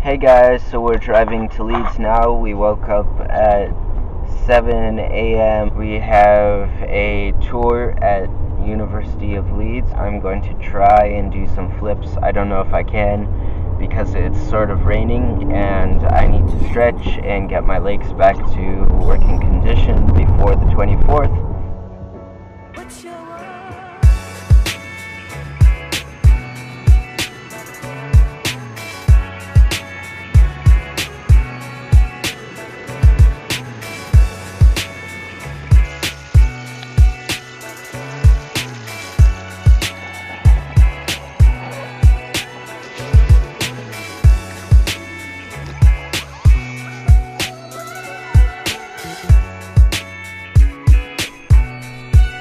Hey guys, so we're driving to Leeds now. We woke up at 7 a.m. We have a tour at University of Leeds. I'm going to try and do some flips. I don't know if I can because it's sort of raining and I need to stretch and get my legs back to working condition before the 24th.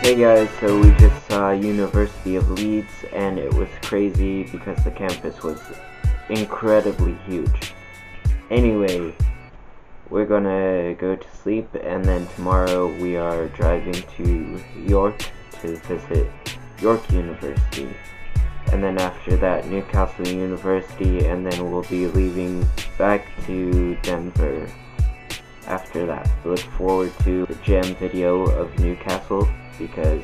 Hey guys, so we just saw University of Leeds and it was crazy because the campus was incredibly huge. Anyway, we're gonna go to sleep and then tomorrow we are driving to York to visit York University. And then after that, Newcastle University, and then we'll be leaving back to Denver after that. Look forward to the gem video of Newcastle, because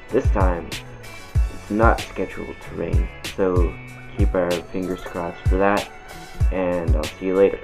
this time it's not scheduled to rain, so keep our fingers crossed for that, and I'll see you later.